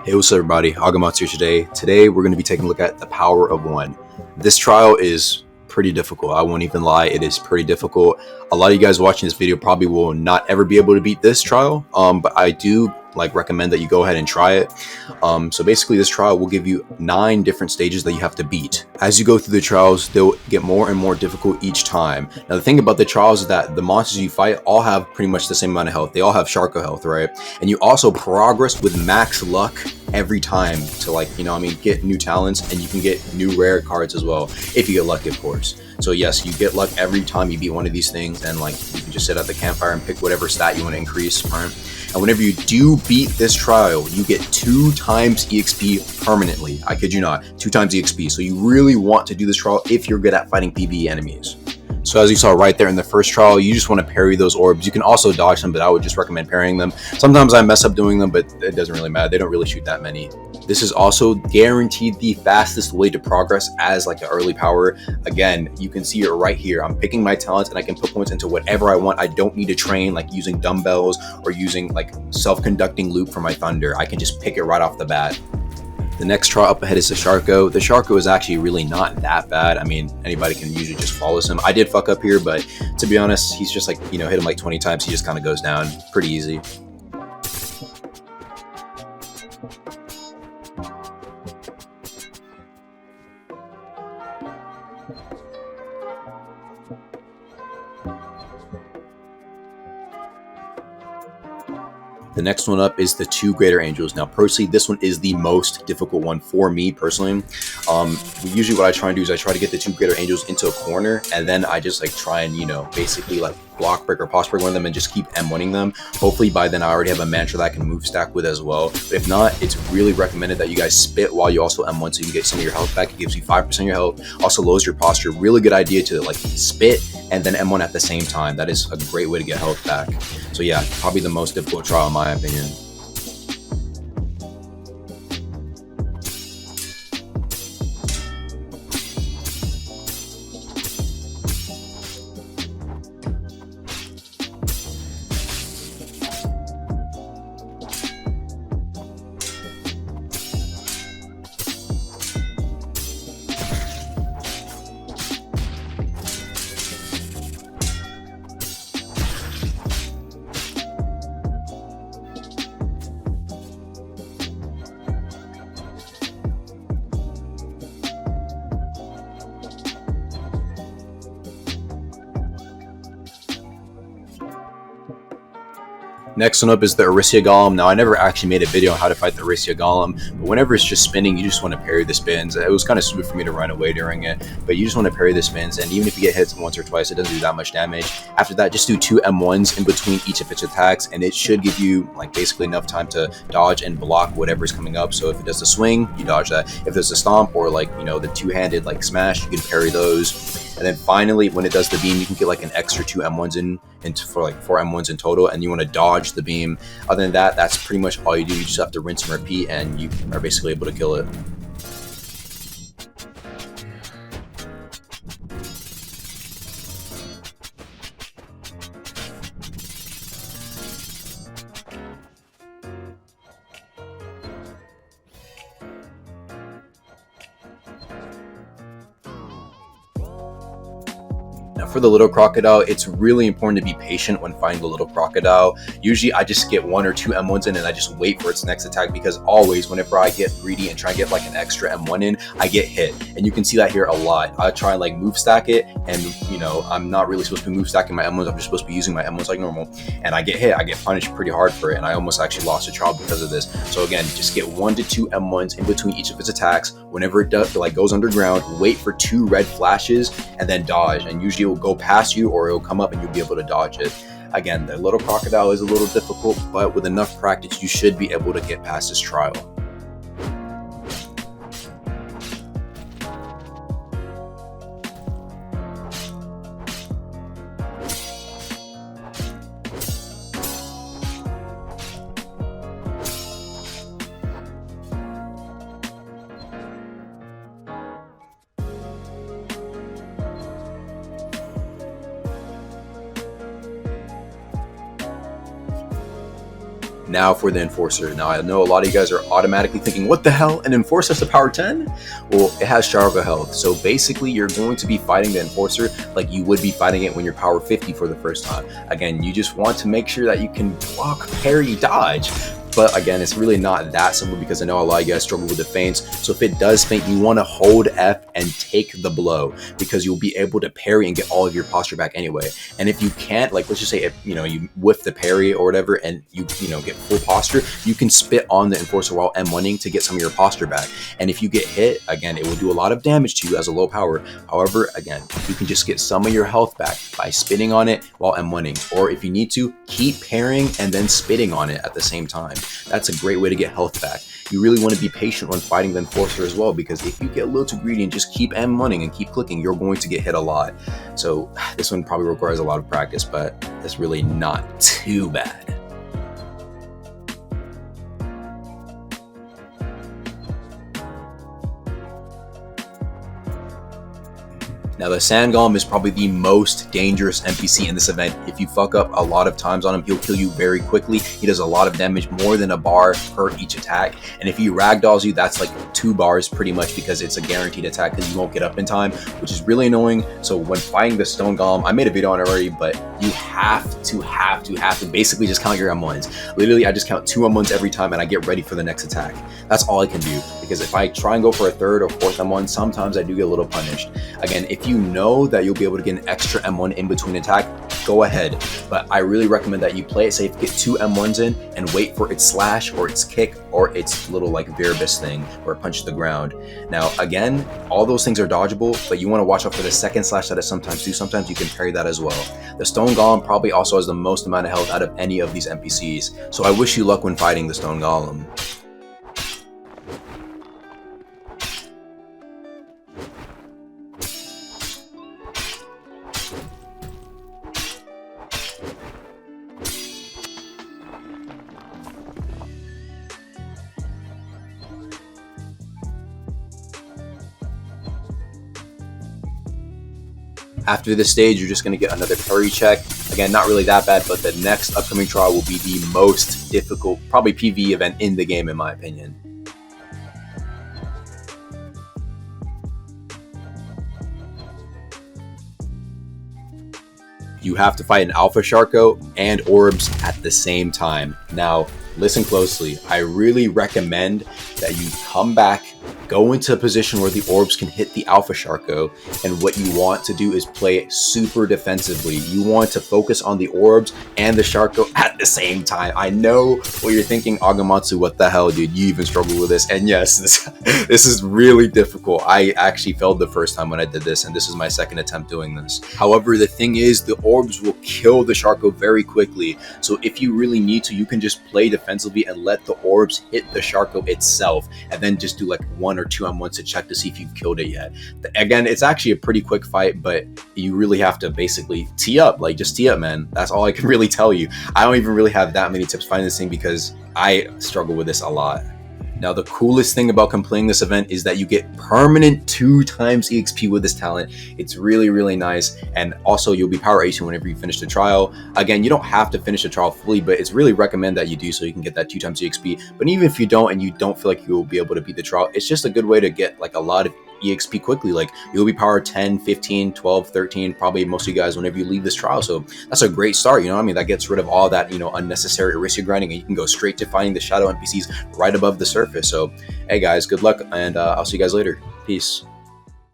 Hey, what's up, everybody? Agamatsu here today. Today, we're going to be taking a look at the power of one. This trial is pretty difficult. I won't even lie. It is pretty difficult. A lot of you guys watching this video probably will not ever be able to beat this trial. But I do recommend that you go ahead and try it. So basically, this trial will give you 9 different stages that you have to beat. As you go through the trials, they'll get more and more difficult each time. Now, the thing about the trials is that the monsters you fight all have pretty much the same amount of health. They all have Sharko health, right? And you also progress with max luck every time to get new talents, and you can get new rare cards as well if you get lucky, of course. So yes, you get luck every time you beat one of these things, and you can just sit at the campfire and pick whatever stat you want to increase, right? And whenever you do beat this trial, you get 2 times EXP permanently. I kid you not, 2 times EXP. So you really want to do this trial if you're good at fighting PvE enemies. So as you saw right there in the first trial, you just want to parry those orbs. You can also dodge them, but I would just recommend parrying them. Sometimes I mess up doing them, but it doesn't really matter. They don't really shoot that many. This is also guaranteed the fastest way to progress as the early power. Again, you can see it right here. I'm picking my talents and I can put points into whatever I want. I don't need to train using dumbbells or using self-conducting loop for my thunder. I can just pick it right off the bat. The next trial up ahead is the Sharko. The Sharko is actually really not that bad. I mean, anybody can usually just follow him. I did fuck up here, but to be honest, he's just hit him 20 times. He just kind of goes down pretty easy. The next one up is the 2 greater angels. Now, personally, this one is the most difficult one for me personally. Usually what I try and do is I try to get the 2 greater angels into a corner, and then I just try and basically block break or pause break one of them and just keep M1ing them. Hopefully by then I already have a mantra that I can move stack with as well. But if not, it's really recommended that you guys spit while you also M1 so you can get some of your health back. It gives you 5% of your health, also lowers your posture. Really good idea to spit and then M1 at the same time. That is a great way to get health back. So yeah, probably the most difficult trial in my opinion. Next one up is the Orisa Golem. Now, I never actually made a video on how to fight the Orisa Golem, but whenever it's just spinning, you just want to parry the spins. It was kind of stupid for me to run away during it, but you just want to parry the spins, and even if you get hit once or twice, it doesn't do that much damage. After that, just do 2 M1s in between each of its attacks, and it should give you basically enough time to dodge and block whatever's coming up. So if it does the swing, you dodge that. If there's a stomp or the 2-handed smash, you can parry those. And then finally, when it does the beam, you can get an extra 2 M1s in for 4 M1s in total, and you want to dodge the beam. Other than that, that's pretty much all you do. You just have to rinse and repeat, and you are basically able to kill it. Now for the little crocodile, it's really important to be patient when fighting the little crocodile. Usually I just get 1 or 2 M1s in and I just wait for its next attack, because always whenever I get greedy and try and get an extra M1 in, I get hit. And you can see that here a lot. I try and move stack it, and I'm not really supposed to be move stacking my M1s. I'm just supposed to be using my M1s like normal, and I get hit. I get punished pretty hard for it, and I almost actually lost a trial because of this. So again, just get 1 to 2 M1s in between each of its attacks. Whenever it does goes underground, wait for 2 red flashes and then dodge, and usually it will go past you or it will come up and you'll be able to dodge it. Again, the little crocodile is a little difficult, but with enough practice you should be able to get past this trial. Now for the Enforcer. Now I know a lot of you guys are automatically thinking, what the hell, an Enforcer has a power 10? Well, it has Sharko health, so basically you're going to be fighting the Enforcer like you would be fighting it when you're power 50 for the first time. Again, you just want to make sure that you can block, parry, dodge. But again, it's really not that simple, because I know a lot of you guys struggle with the feints. So if it does feint, you want to hold F and take the blow, because you'll be able to parry and get all of your posture back anyway. And if you can't, like, let's just say if you whiff the parry or whatever and you get full posture, you can spit on the Enforcer while M1ing to get some of your posture back. And if you get hit, again, it will do a lot of damage to you as a low power. However, again, you can just get some of your health back by spitting on it while M1ing. Or if you need to, keep parrying and then spitting on it at the same time. That's a great way to get health back. You really want to be patient when fighting the Enforcer as well, because if you get a little too greedy and just keep M1ing and keep clicking, you're going to get hit a lot. So this one probably requires a lot of practice, but it's really not too bad. Now the Sand Golem is probably the most dangerous NPC in this event. If you fuck up a lot of times on him, he'll kill you very quickly. He does a lot of damage, more than a bar per each attack. And if he ragdolls you, that's like 2 bars pretty much, because it's a guaranteed attack that you won't get up in time, which is really annoying. So when fighting the Stone Golem, I made a video on it already, but you have to basically just count your M1s. Literally, I just count 2 M1s every time and I get ready for the next attack. That's all I can do, because if I try and go for a 3rd or 4th M1, sometimes I do get a little punished. Again, if you know that you'll be able to get an extra M1 in between attack, go ahead. But I really recommend that you play it safe, get 2 M1s in, and wait for its slash or its kick or its little like Viribus thing where it punches the ground. Now again, all those things are dodgeable, but you want to watch out for the second slash that it sometimes do. Sometimes you can parry that as well. The Stone Golem probably also has the most amount of health out of any of these NPCs, so I wish you luck when fighting the Stone Golem. After this stage, you're just going to get another parry check. Again, not really that bad, but the next upcoming trial will be the most difficult, probably PvE event in the game, in my opinion. You have to fight an Alpha Sharko and Orbs at the same time. Now, listen closely. I really recommend that you come back, go into a position where the Orbs can hit the Alpha Sharko, and what you want to do is play super defensively. You want to focus on the Orbs and the Sharko at the same time. I know what you're thinking, Agamatsu, what the hell, dude? You even struggle with this. And yes, this is really difficult. I actually failed the first time when I did this, and this is my second attempt doing this. However, the thing is, the Orbs will kill the Sharko very quickly. So if you really need to, you can just play defensively and let the Orbs hit the Sharko itself, and then just do like 1 or 2 M1s to check to see if you've killed it yet. Again, it's actually a pretty quick fight, but you really have to basically tee up. Like, just tee up, man. That's all I can really tell you. I don't even really have that many tips fighting this thing, because I struggle with this a lot. Now, the coolest thing about completing this event is that you get permanent 2 times EXP with this talent. It's really, really nice. And also, you'll be power 18 whenever you finish the trial. Again, you don't have to finish the trial fully, but it's really recommend that you do, so you can get that 2 times EXP. But even if you don't, and you don't feel like you'll be able to beat the trial, it's just a good way to get like a lot of EXP quickly. Like, you'll be power 10, 15, 12, 13, probably most of you guys whenever you leave this trial. So that's a great start, you know what I mean? That gets rid of all that, unnecessary Orisa grinding, and you can go straight to finding the shadow NPCs right above the surface. So hey guys, good luck, and I'll see you guys later. Peace.